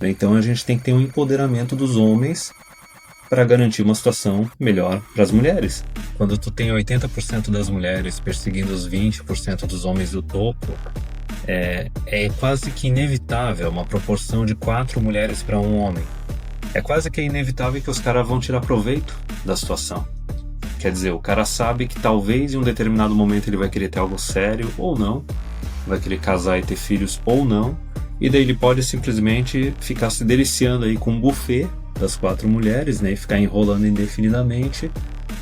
Então a gente tem que ter um empoderamento dos homens para garantir uma situação melhor para as mulheres. Quando tu tem 80% das mulheres perseguindo os 20% dos homens do topo, é quase que inevitável uma proporção de 4 mulheres para um homem. É quase que inevitável que os caras vão tirar proveito da situação. Quer dizer, o cara sabe que talvez em um determinado momento ele vai querer ter algo sério ou não, vai querer casar e ter filhos ou não, e daí ele pode simplesmente ficar se deliciando aí com um buffet das 4 mulheres, né, e ficar enrolando indefinidamente,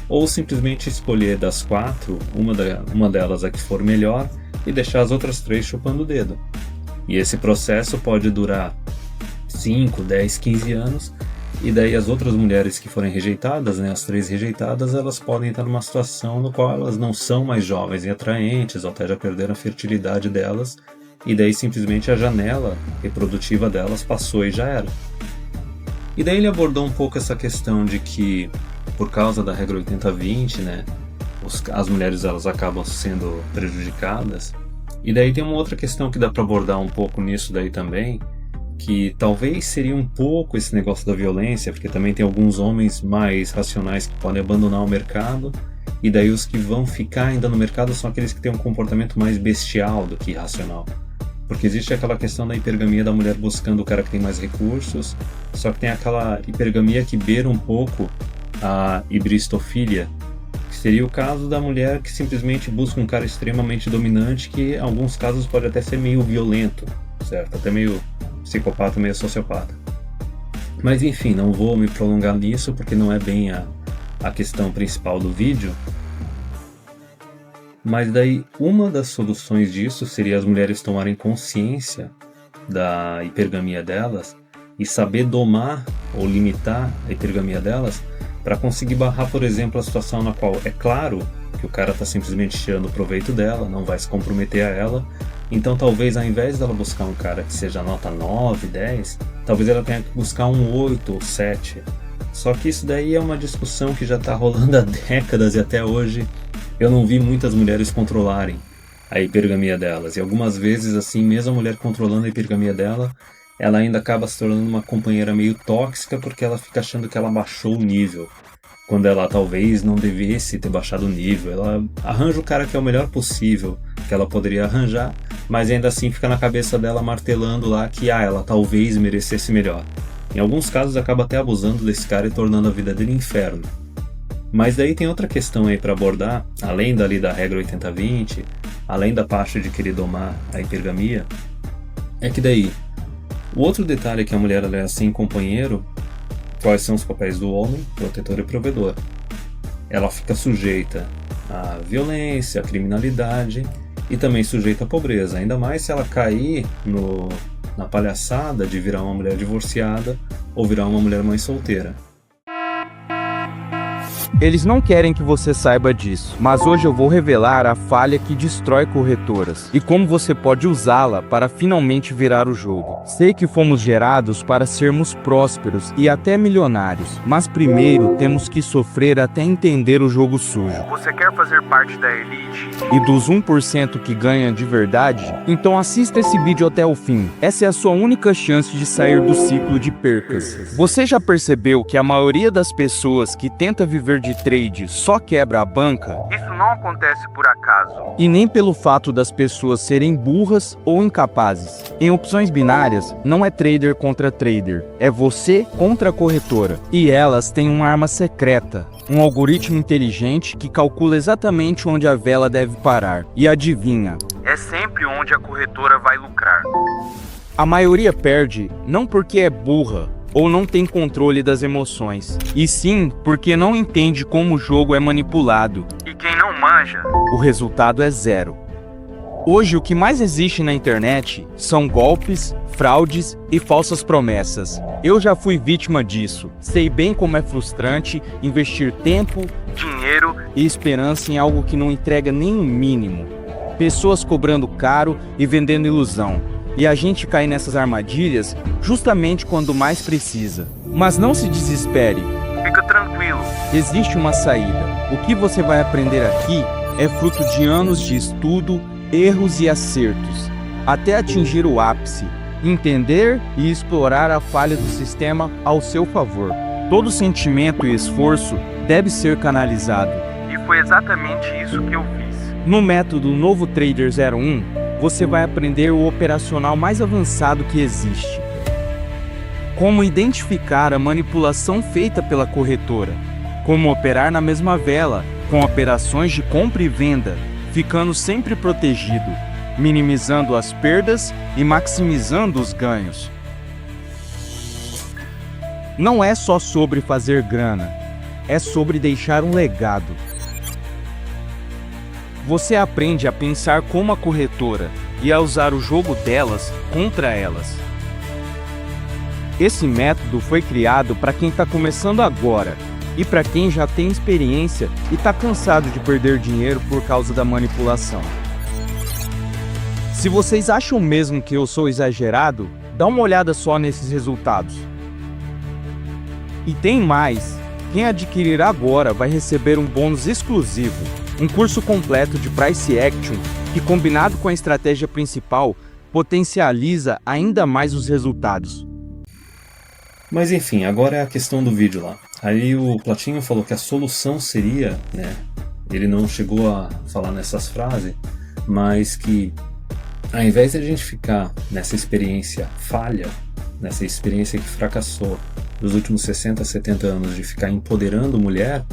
ou simplesmente escolher das 4, uma delas a que for melhor, e deixar as outras 3 chupando o dedo. E esse processo pode durar 5, 10, 15 anos, e daí as outras mulheres que forem rejeitadas, né, as 3 rejeitadas, elas podem estar numa situação no qual elas não são mais jovens e atraentes, ou até já perderam a fertilidade delas, e daí simplesmente a janela reprodutiva delas passou e já era. E daí ele abordou um pouco essa questão de que, por causa da regra 80-20, né, as mulheres elas acabam sendo prejudicadas. E daí tem uma outra questão que dá para abordar um pouco nisso daí também, que talvez seria um pouco esse negócio da violência, porque também tem alguns homens mais racionais que podem abandonar o mercado, e daí os que vão ficar ainda no mercado são aqueles que têm um comportamento mais bestial do que racional. Porque existe aquela questão da hipergamia da mulher buscando o cara que tem mais recursos, só que tem aquela hipergamia que beira um pouco a hibristofilia, que seria o caso da mulher que simplesmente busca um cara extremamente dominante, que em alguns casos pode até ser meio violento, certo? Até meio psicopata, meio sociopata. Mas enfim, não vou me prolongar nisso porque não é bem a questão principal do vídeo. Mas daí uma das soluções disso seria as mulheres tomarem consciência da hipergamia delas e saber domar ou limitar a hipergamia delas para conseguir barrar, por exemplo, a situação na qual é claro que o cara está simplesmente tirando proveito dela, não vai se comprometer a ela. Então talvez ao invés dela buscar um cara que seja nota 9, 10, talvez ela tenha que buscar um 8 ou 7. Só que isso daí é uma discussão que já está rolando há décadas e até hoje eu não vi muitas mulheres controlarem a hipergamia delas. E algumas vezes, assim, mesmo a mulher controlando a hipergamia dela, ela ainda acaba se tornando uma companheira meio tóxica porque ela fica achando que ela baixou o nível, quando ela talvez não devesse ter baixado o nível. Ela arranja o cara que é o melhor possível que ela poderia arranjar, mas ainda assim fica na cabeça dela martelando lá que ela talvez merecesse melhor. Em alguns casos acaba até abusando desse cara e tornando a vida dele inferno. Mas daí tem outra questão aí para abordar, além dali da regra 80-20, além da parte de querer domar a hipergamia, é que daí, o outro detalhe é que a mulher ela é assim companheiro, quais são os papéis do homem, protetor e provedor. Ela fica sujeita à violência, à criminalidade e também sujeita à pobreza, ainda mais se ela cair na palhaçada de virar uma mulher divorciada ou virar uma mulher mãe solteira. Eles não querem que você saiba disso, mas hoje eu vou revelar a falha que destrói corretoras e como você pode usá-la para finalmente virar o jogo. Sei que fomos gerados para sermos prósperos e até milionários, mas primeiro temos que sofrer até entender o jogo sujo. Você quer fazer parte da elite? E dos 1% que ganha de verdade? Então assista esse vídeo até o fim. Essa é a sua única chance de sair do ciclo de percas. Você já percebeu que a maioria das pessoas que tenta viver de trade só quebra a banca? Isso não acontece por acaso. E nem pelo fato das pessoas serem burras ou incapazes. Em opções binárias, não é trader contra trader, é você contra a corretora. E elas têm uma arma secreta, um algoritmo inteligente que calcula exatamente onde a vela deve parar. E adivinha? É sempre onde a corretora vai lucrar. A maioria perde não porque é burra ou não tem controle das emoções, e sim porque não entende como o jogo é manipulado. E quem não manja, o resultado é zero. Hoje o que mais existe na internet são golpes, fraudes e falsas promessas. Eu já fui vítima disso. Sei bem como é frustrante investir tempo, dinheiro e esperança em algo que não entrega nem o mínimo. Pessoas cobrando caro e vendendo ilusão. E a gente cai nessas armadilhas justamente quando mais precisa. Mas não se desespere. Fica tranquilo. Existe uma saída. O que você vai aprender aqui é fruto de anos de estudo, erros e acertos, até atingir o ápice. entender e explorar a falha do sistema ao seu favor. Todo sentimento e esforço deve ser canalizado. E foi exatamente isso que eu fiz. No método Novo Trader 01, você vai aprender o operacional mais avançado que existe. Como identificar a manipulação feita pela corretora. Como operar na mesma vela, com operações de compra e venda, ficando sempre protegido, minimizando as perdas e maximizando os ganhos. Não é só sobre fazer grana, é sobre deixar um legado. Você aprende a pensar como a corretora e a usar o jogo delas contra elas. Esse método foi criado para quem está começando agora e para quem já tem experiência e está cansado de perder dinheiro por causa da manipulação. Se vocês acham mesmo que eu sou exagerado, dá uma olhada só nesses resultados. E tem mais, quem adquirir agora vai receber um bônus exclusivo, um curso completo de Price Action que, combinado com a estratégia principal, potencializa ainda mais os resultados. Mas enfim, agora é a questão do vídeo lá. Aí o Platinho falou que a solução seria, né, ele não chegou a falar nessas frases, mas que ao invés de a gente ficar nessa experiência falha, nessa experiência que fracassou dos últimos 60, 70 anos de ficar empoderando mulher,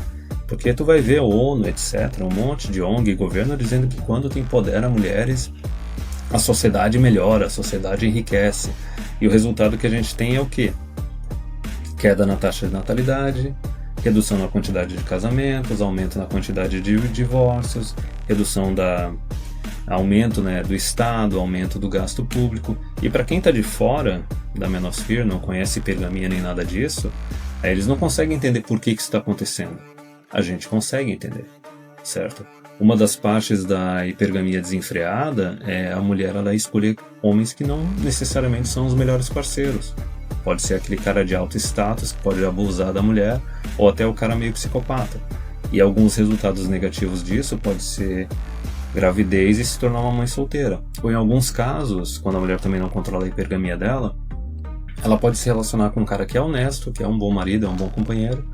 porque tu vai ver a ONU, etc., um monte de ONG e governo dizendo que quando tu empodera mulheres, a sociedade melhora, a sociedade enriquece. E o resultado que a gente tem é o quê? Queda na taxa de natalidade, redução na quantidade de casamentos, aumento na quantidade de divórcios, aumento, né, do Estado, aumento do gasto público. E para quem está de fora da Manosphere, não conhece hipergamia nem nada disso, eles não conseguem entender por que isso está acontecendo. A gente consegue entender, certo? Uma das partes da hipergamia desenfreada é a mulher ela escolher homens que não necessariamente são os melhores parceiros. Pode ser aquele cara de alto status que pode abusar da mulher, ou até o cara meio psicopata. E alguns resultados negativos disso pode ser gravidez e se tornar uma mãe solteira. Ou em alguns casos, quando a mulher também não controla a hipergamia dela, ela pode se relacionar com um cara que é honesto, que é um bom marido, é um bom companheiro,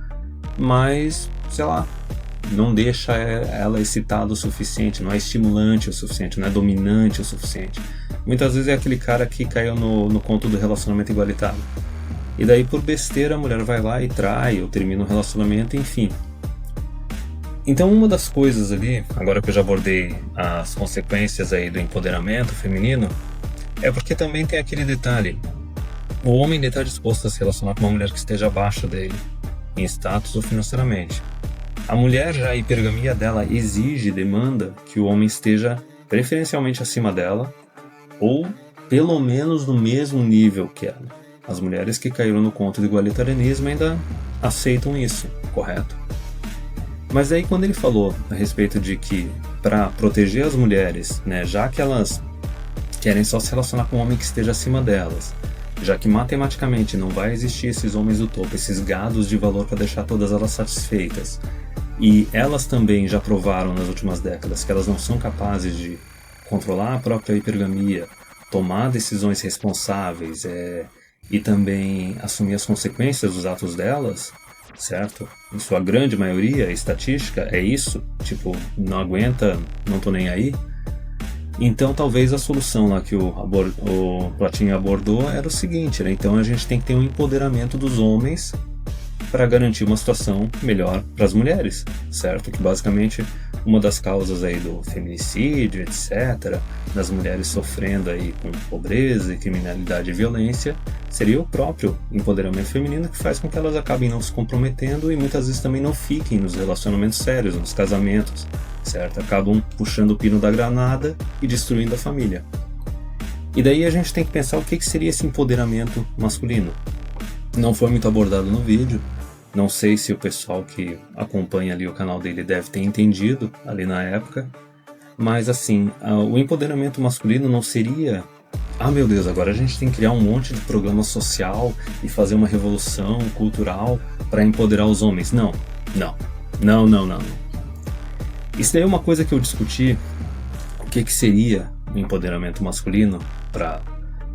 mas, sei lá, não deixa ela excitada o suficiente, não é estimulante o suficiente, não é dominante o suficiente. Muitas vezes é aquele cara que caiu no conto do relacionamento igualitário. E daí por besteira a mulher vai lá e trai, ou termina o relacionamento, enfim. Então uma das coisas ali, agora que eu já abordei as consequências aí do empoderamento feminino, é porque também tem aquele detalhe. O homem está disposto a se relacionar com uma mulher que esteja abaixo dele, em status ou financeiramente. A mulher já, a hipergamia dela exige, demanda que o homem esteja preferencialmente acima dela, ou pelo menos no mesmo nível que ela. As mulheres que caíram no conto do igualitarianismo ainda aceitam isso, correto? Mas aí quando ele falou a respeito de que para proteger as mulheres, né, já que elas querem só se relacionar com um homem que esteja acima delas, já que matematicamente não vai existir esses homens do topo, esses gados de valor para deixar todas elas satisfeitas, e elas também já provaram nas últimas décadas que elas não são capazes de controlar a própria hipergamia, tomar decisões responsáveis e também assumir as consequências dos atos delas, certo? Em sua grande maioria, a estatística é isso, tipo, não aguenta, não tô nem aí. Então talvez a solução lá que o Platinho abordou era o seguinte, né? Então a gente tem que ter um empoderamento dos homens para garantir uma situação melhor para as mulheres, certo? Que basicamente uma das causas aí do feminicídio, etc., das mulheres sofrendo aí com pobreza e criminalidade e violência, seria o próprio empoderamento feminino que faz com que elas acabem não se comprometendo e muitas vezes também não fiquem nos relacionamentos sérios, nos casamentos, certo? Acabam puxando o pino da granada e destruindo a família. E daí a gente tem que pensar o que seria esse empoderamento masculino. Não foi muito abordado no vídeo, não sei se o pessoal que acompanha ali o canal dele deve ter entendido ali na época, mas assim, o empoderamento masculino não seria meu Deus, agora a gente tem que criar um monte de programa social e fazer uma revolução cultural para empoderar os homens. Não. Isso daí é uma coisa que eu discuti, o que seria o empoderamento masculino para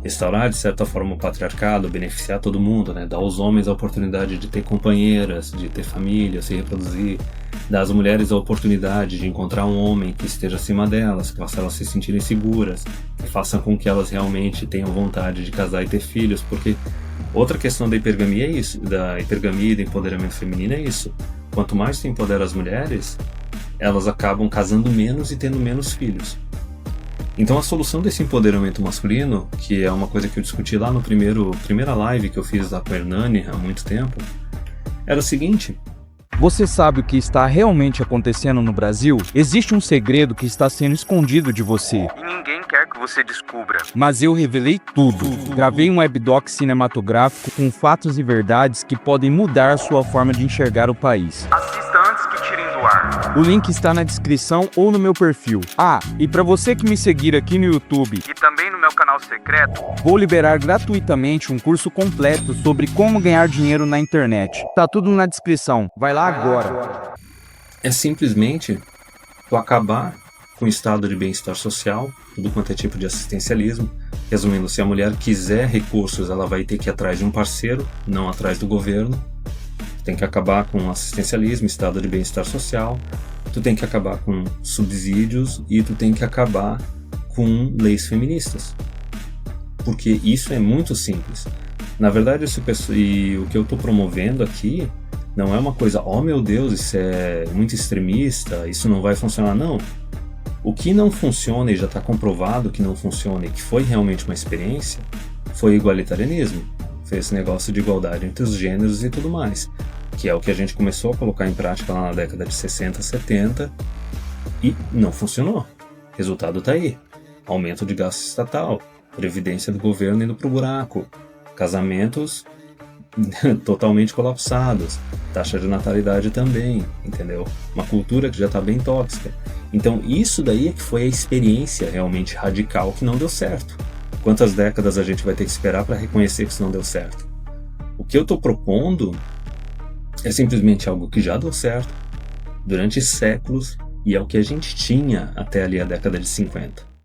restaurar de certa forma o patriarcado, beneficiar todo mundo, né? Dar aos homens a oportunidade de ter companheiras, de ter família, se reproduzir, dar às mulheres a oportunidade de encontrar um homem que esteja acima delas, que faça elas se sentirem seguras, que faça com que elas realmente tenham vontade de casar e ter filhos, porque outra questão da hipergamia é isso, da hipergamia e do empoderamento feminino é isso. Quanto mais tu empodera as mulheres, elas acabam casando menos e tendo menos filhos. Então a solução desse empoderamento masculino, que é uma coisa que eu discuti lá no primeira live que eu fiz lá com a Hernani há muito tempo, era o seguinte: Você sabe o que está realmente acontecendo no Brasil? Existe um segredo que está sendo escondido de você. E ninguém quer que você descubra. Mas eu revelei tudo. Gravei um webdoc cinematográfico com fatos e verdades que podem mudar a sua forma de enxergar o país. Assista antes que tirem do ar. O link está na descrição ou no meu perfil. Ah, e para você que me seguir aqui no YouTube E também no meu canal secreto. vou liberar gratuitamente um curso completo sobre como ganhar dinheiro na internet. Tá tudo na descrição. Vai lá agora. é simplesmente tu acabar com o estado de bem-estar social, tudo quanto é tipo de assistencialismo. Resumindo, se a mulher quiser recursos, ela vai ter que ir atrás de um parceiro, não atrás do governo. Tu tem que acabar com o assistencialismo, estado de bem-estar social, tu tem que acabar com subsídios e tu tem que acabar com leis feministas. Porque isso é muito simples. Na verdade, e o que eu estou promovendo aqui não é uma coisa, oh meu Deus, isso é muito extremista, isso não vai funcionar, não. O que não funciona, e já está comprovado que não funciona e que foi realmente uma experiência, foi o igualitarianismo. Foi esse negócio de igualdade entre os gêneros e tudo mais, que é o que a gente começou a colocar em prática lá na década de 60, 70 e não funcionou. Resultado está aí. Aumento de gasto estatal, previdência do governo indo pro buraco, casamentos totalmente colapsados, taxa de natalidade também, entendeu? Uma cultura que já está bem tóxica. Então isso daí é que foi a experiência realmente radical que não deu certo. Quantas décadas a gente vai ter que esperar para reconhecer que isso não deu certo? O que eu estou propondo é simplesmente algo que já deu certo durante séculos e é o que a gente tinha até ali a década de 50.